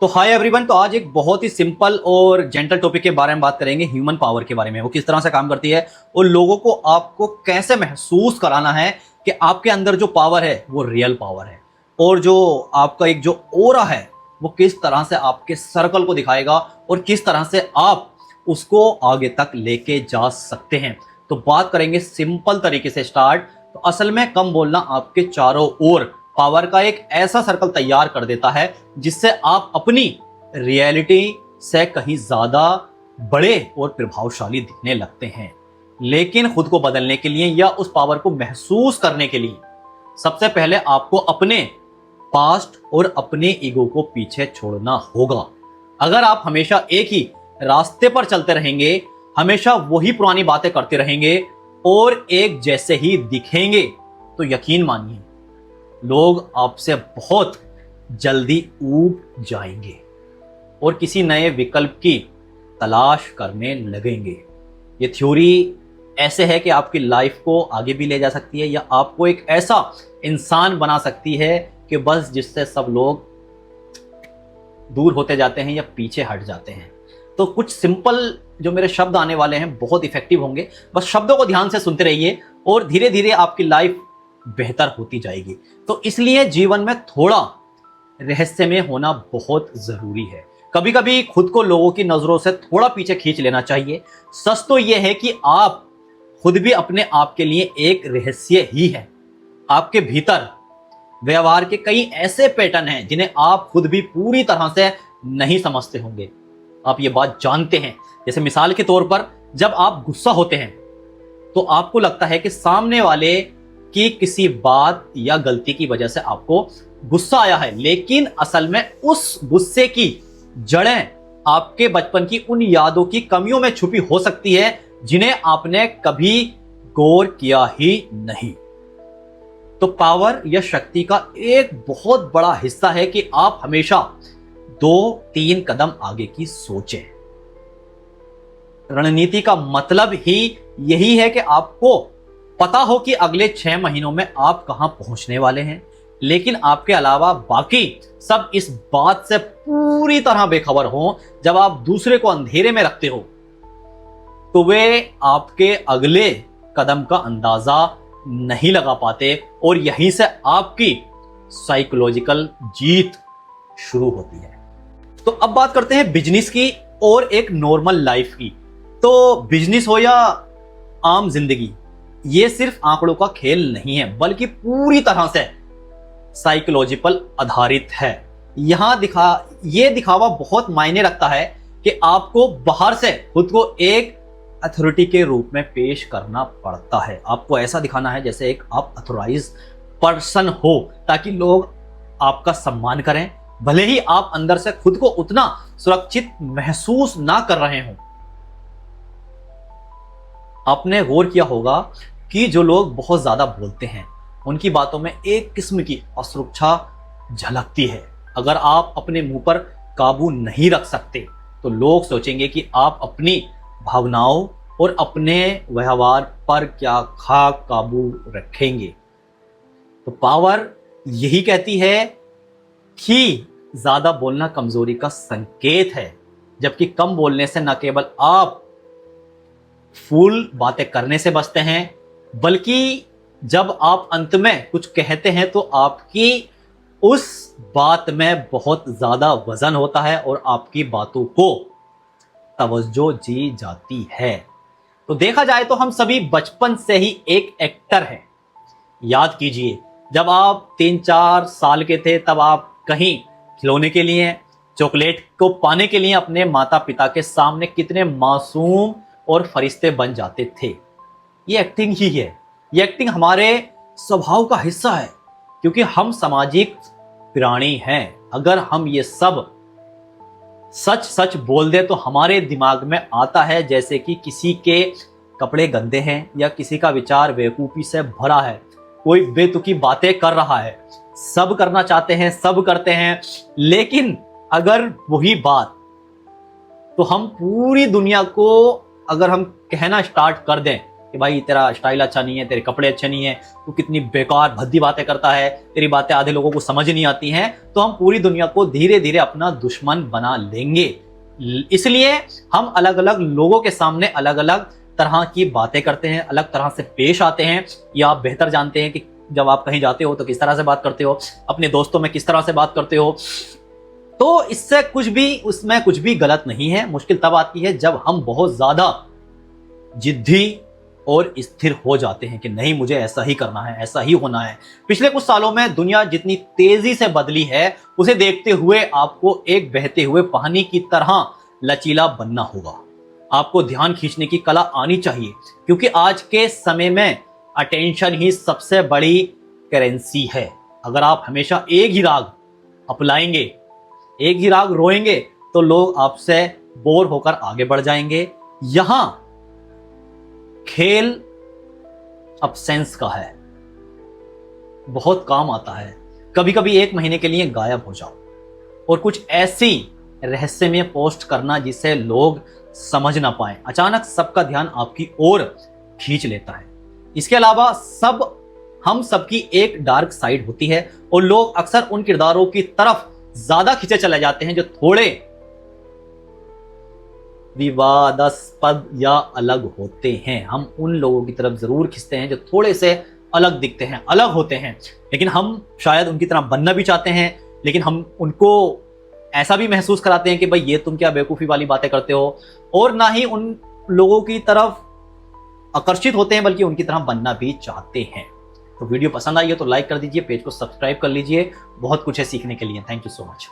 तो hi everyone. तो आज एक बहुत ही सिंपल और जेंटल टॉपिक के बारे में बात करेंगे, ह्यूमन पावर के बारे में। वो किस तरह से काम करती है और लोगों को आपको कैसे महसूस कराना है कि आपके अंदर जो पावर है वो रियल पावर है, और जो आपका एक जो ऑरा है वो किस तरह से आपके सर्कल को दिखाएगा और किस तरह से आप उसको आगे तक लेके जा सकते हैं। तो बात करेंगे सिंपल तरीके से स्टार्ट। तो असल में कम बोलना आपके चारों ओर पावर का एक ऐसा सर्कल तैयार कर देता है जिससे आप अपनी रियलिटी से कहीं ज्यादा बड़े और प्रभावशाली दिखने लगते हैं। लेकिन खुद को बदलने के लिए या उस पावर को महसूस करने के लिए सबसे पहले आपको अपने पास्ट और अपने ईगो को पीछे छोड़ना होगा। अगर आप हमेशा एक ही रास्ते पर चलते रहेंगे, हमेशा वही पुरानी बातें करते रहेंगे और एक जैसे ही दिखेंगे, तो यकीन मानिए लोग आपसे बहुत जल्दी ऊब जाएंगे और किसी नए विकल्प की तलाश करने लगेंगे। ये थ्योरी ऐसे है कि आपकी लाइफ को आगे भी ले जा सकती है या आपको एक ऐसा इंसान बना सकती है कि बस जिससे सब लोग दूर होते जाते हैं या पीछे हट जाते हैं। तो कुछ सिंपल जो मेरे शब्द आने वाले हैं बहुत इफेक्टिव होंगे, बस शब्दों को ध्यान से सुनते रहिए और धीरे धीरे आपकी लाइफ बेहतर होती जाएगी। तो इसलिए जीवन में थोड़ा रहस्यमय होना बहुत जरूरी है। कभी कभी खुद को लोगों की नजरों से थोड़ा पीछे खींच लेना चाहिए। सच तो यह है कि आप खुद भी अपने आप के लिए एक रहस्य ही है। आपके भीतर व्यवहार के कई ऐसे पैटर्न हैं जिन्हें आप खुद भी पूरी तरह से नहीं समझते होंगे। आप ये बात जानते हैं, जैसे मिसाल के तौर पर जब आप गुस्सा होते हैं तो आपको लगता है कि सामने वाले की किसी बात या गलती की वजह से आपको गुस्सा आया है, लेकिन असल में उस गुस्से की जड़ें आपके बचपन की उन यादों की कमियों में छुपी हो सकती है जिन्हें आपने कभी गौर किया ही नहीं। तो पावर या शक्ति का एक बहुत बड़ा हिस्सा है कि आप हमेशा 2-3 कदम आगे की सोचें। रणनीति का मतलब ही यही है कि आपको पता हो कि अगले 6 महीनों में आप कहां पहुंचने वाले हैं, लेकिन आपके अलावा बाकी सब इस बात से पूरी तरह बेखबर हो। जब आप दूसरे को अंधेरे में रखते हो तो वे आपके अगले कदम का अंदाजा नहीं लगा पाते और यहीं से आपकी साइकोलॉजिकल जीत शुरू होती है। तो अब बात करते हैं बिजनेस की और एक नॉर्मल लाइफ की। तो बिजनेस हो या आम जिंदगी, ये सिर्फ आंकड़ों का खेल नहीं है बल्कि पूरी तरह से साइकोलॉजिकल आधारित है। ये दिखावा बहुत मायने रखता है कि आपको बाहर से खुद को एक अथॉरिटी के रूप में पेश करना पड़ता है। आपको ऐसा दिखाना है जैसे एक आप अथॉराइज्ड पर्सन हो, ताकि लोग आपका सम्मान करें, भले ही आप अंदर से खुद को उतना सुरक्षित महसूस ना कर रहे हों। आपने गौर किया होगा कि जो लोग बहुत ज्यादा बोलते हैं उनकी बातों में एक किस्म की असुरक्षा झलकती है। अगर आप अपने मुंह पर काबू नहीं रख सकते तो लोग सोचेंगे कि आप अपनी भावनाओं और अपने व्यवहार पर क्या काबू रखेंगे। तो पावर यही कहती है कि ज्यादा बोलना कमजोरी का संकेत है, जबकि कम बोलने से न केवल आप फूल बातें करने से बचते हैं, बल्कि जब आप अंत में कुछ कहते हैं तो आपकी उस बात में बहुत ज्यादा वजन होता है और आपकी बातों को तवज्जो दी जाती है। तो देखा जाए तो हम सभी बचपन से ही एक एक्टर हैं। याद कीजिए, जब आप 3-4 साल के थे तब आप कहीं खिलौने के लिए, चॉकलेट को पाने के लिए अपने माता पिता के सामने कितने मासूम और फरिश्ते बन जाते थे। ये एक्टिंग ही है। ये एक्टिंग हमारे स्वभाव का हिस्सा है, क्योंकि हम सामाजिक प्राणी हैं। अगर हम ये सब सच सच बोल दे तो हमारे दिमाग में आता है जैसे कि किसी के कपड़े गंदे हैं या किसी का विचार बेवकूफी से भरा है, कोई बेतुकी बातें कर रहा है। सब करना चाहते हैं, सब करते हैं, लेकिन अगर वही बात तो हम पूरी दुनिया को अगर हम कहना स्टार्ट कर दें कि भाई तेरा स्टाइल अच्छा नहीं है, तेरे कपड़े अच्छे नहीं है, तू कितनी बेकार भद्दी बातें करता है, तेरी बातें आधे लोगों को समझ नहीं आती हैं, तो हम पूरी दुनिया को धीरे धीरे अपना दुश्मन बना लेंगे। इसलिए हम अलग अलग लोगों के सामने अलग अलग तरह की बातें करते हैं, अलग तरह से पेश आते हैं। या आप बेहतर जानते हैं कि जब आप कहीं जाते हो तो किस तरह से बात करते हो, अपने दोस्तों में किस तरह से बात करते हो। तो इससे उसमें कुछ भी गलत नहीं है। मुश्किल तब आती है जब हम बहुत ज्यादा जिद्दी और स्थिर हो जाते हैं कि नहीं, मुझे ऐसा ही करना है, ऐसा ही होना है। पिछले कुछ सालों में दुनिया जितनी तेजी से बदली है, उसे देखते हुए आपको एक बहते हुए पानी की तरह लचीला बनना होगा। आपको ध्यान खींचने की कला आनी चाहिए, क्योंकि आज के समय में अटेंशन ही सबसे बड़ी करेंसी है। अगर आप हमेशा एक ही राग अपनाएंगे, एक ही राग रोएंगे, तो लोग आपसे बोर होकर आगे बढ़ जाएंगे। यहां खेल अब्सेंस का है, बहुत काम आता है। कभी कभी 1 महीने के लिए गायब हो जाओ और कुछ ऐसी रहस्यमय पोस्ट करना जिसे लोग समझ ना पाए, अचानक सबका ध्यान आपकी ओर खींच लेता है। इसके अलावा हम सबकी एक डार्क साइड होती है और लोग अक्सर उन किरदारों की तरफ ज्यादा खींचे चले जाते हैं जो थोड़े विवादास्पद या अलग होते हैं। हम उन लोगों की तरफ जरूर खींचते हैं जो थोड़े से अलग दिखते हैं, अलग होते हैं, लेकिन हम शायद उनकी तरह बनना भी चाहते हैं, लेकिन हम उनको ऐसा भी महसूस कराते हैं कि भाई ये तुम क्या बेवकूफ़ी वाली बातें करते हो, और ना ही उन लोगों की तरफ आकर्षित होते हैं बल्कि उनकी तरह बनना भी चाहते हैं। तो वीडियो पसंद आई है तो लाइक कर दीजिए, पेज को सब्सक्राइब कर लीजिए, बहुत कुछ है सीखने के लिए। Thank you so much.